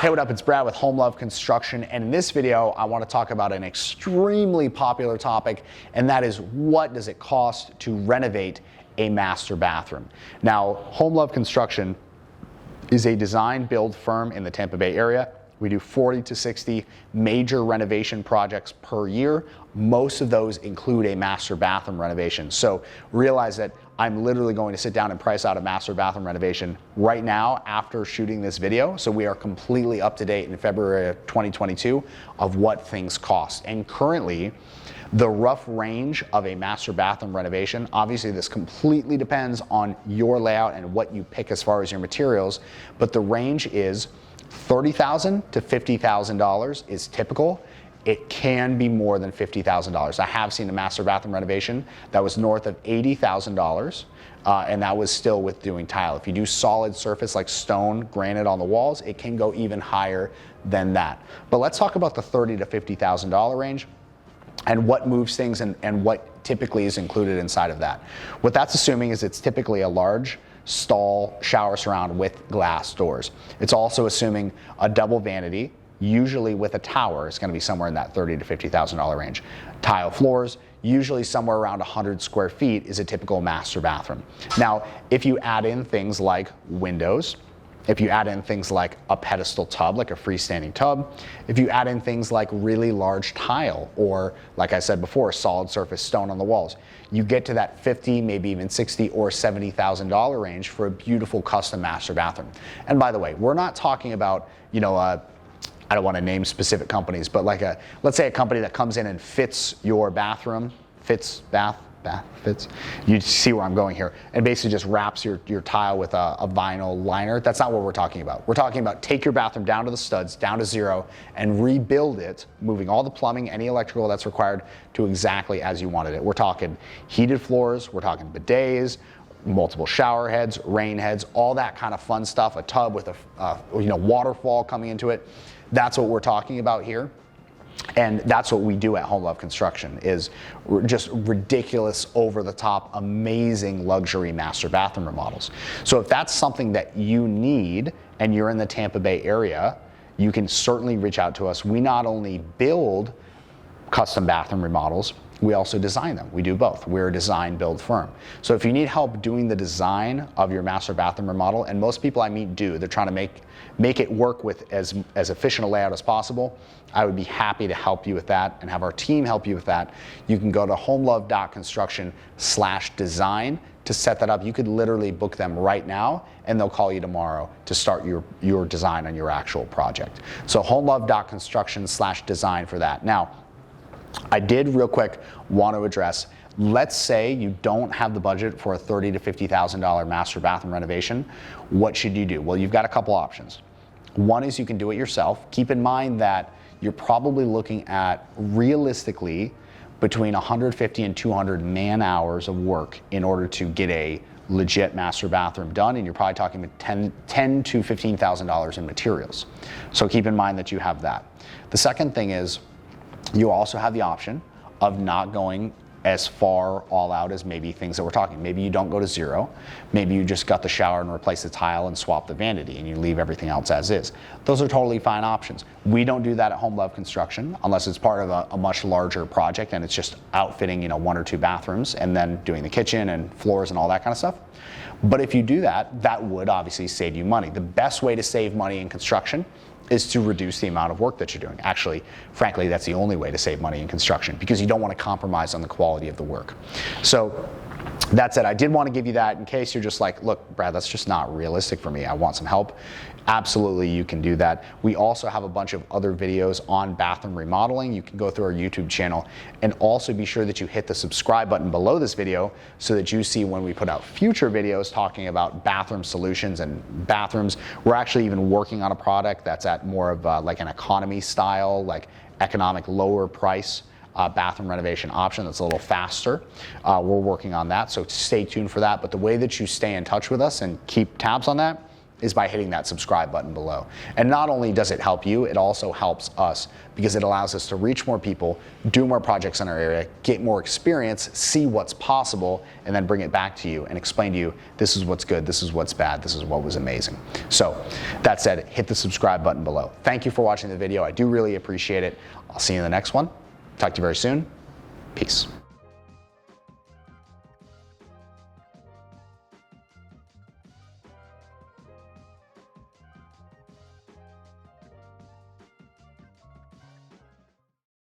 Hey, what up? It's Brad with Home Love Construction, and in this video, I want to talk about an extremely popular topic, and that is what does it cost to renovate a master bathroom? Now, Home Love Construction is a design build firm in the Tampa Bay area. We do 40 to 60 major renovation projects per year. Most of those include a master bathroom renovation. So realize that I'm literally going to sit down and price out a master bathroom renovation right now after shooting this video. So we are completely up to date in February of 2022 of what things cost. And currently, the rough range of a master bathroom renovation, obviously this completely depends on your layout and what you pick as far as your materials, but the range is $30,000 to $50,000 is typical. It can be more than $50,000. I have seen a master bathroom renovation that was north of $80,000, and that was still with doing tile. If you do solid surface like stone, granite on the walls, it can go even higher than that. But let's talk about the $30,000 to $50,000 range and what moves things and what typically is included inside of that. What that's assuming is it's typically a large stall shower surround with glass doors. It's also assuming a double vanity, usually with a tower. It's going to be somewhere in that $30,000 to $50,000 range. Tile floors, usually somewhere around 100 square feet is a typical master bathroom. Now, if you add in things like windows, if you add in things like a pedestal tub, like a freestanding tub, if you add in things like really large tile, or like I said before, solid surface stone on the walls, you get to that $50,000, maybe even $60,000 or $70,000 range for a beautiful custom master bathroom. And by the way, we're not talking about, I don't want to name specific companies, but like let's say a company that comes in and fits your bathroom, fits. You see where I'm going here, and basically just wraps your tile with a vinyl liner. That's not what we're talking about. We're talking about take your bathroom down to the studs, down to zero, and rebuild it, moving all the plumbing, any electrical that's required to exactly as you wanted it. We're talking heated floors, we're talking bidets, multiple shower heads, rain heads, all that kind of fun stuff, a tub with a waterfall coming into it. That's what we're talking about here. And that's what we do at Home Love Construction, is just ridiculous, over-the-top, amazing luxury master bathroom remodels. So if that's something that you need and you're in the Tampa Bay area, you can certainly reach out to us. We not only build custom bathroom remodels, we also design them. We do both. We're a design build firm. So if you need help doing the design of your master bathroom remodel, and most people I meet do, they're trying to make it work with as efficient a layout as possible, I would be happy to help you with that and have our team help you with that. You can go to homelove.construction/design to set that up. You could literally book them right now and they'll call you tomorrow to start your design on your actual project. So homelove.construction/design for that. Now, I did real quick want to address, let's say you don't have the budget for a $30,000 to $50,000 master bathroom renovation. What should you do? Well, you've got a couple options. One is you can do it yourself. Keep in mind that you're probably looking at realistically between 150 and 200 man hours of work in order to get a legit master bathroom done, and you're probably talking $10,000 to $15,000 in materials. So keep in mind that you have that. The second thing is, you also have the option of not going as far all out as maybe things that we're talking. Maybe you don't go to zero. Maybe you just got the shower and replace the tile and swap the vanity and you leave everything else as is. Those are totally fine options. We don't do that at Home Love Construction unless it's part of a much larger project and it's just outfitting, one or two bathrooms and then doing the kitchen and floors and all that kind of stuff. But if you do that, that would obviously save you money. The best way to save money in construction is to reduce the amount of work that you're doing. Actually, frankly, that's the only way to save money in construction because you don't want to compromise on the quality of the work. So that's it. I did want to give you that in case you're just like, look, Brad, that's just not realistic for me. I want some help. Absolutely, you can do that. We also have a bunch of other videos on bathroom remodeling. You can go through our YouTube channel and also be sure that you hit the subscribe button below this video so that you see when we put out future videos talking about bathroom solutions and bathrooms. We're actually even working on a product that's at more of like an economy style, like economic lower price bathroom renovation option that's a little faster. We're working on that, so stay tuned for that. But the way that you stay in touch with us and keep tabs on that is by hitting that subscribe button below. And not only does it help you, it also helps us because it allows us to reach more people, do more projects in our area, get more experience, see what's possible, and then bring it back to you and explain to you, this is what's good, this is what's bad, this is what was amazing. So that said, hit the subscribe button below. Thank you for watching the video. I do really appreciate it. I'll see you in the next one. Talk to you very soon. Peace.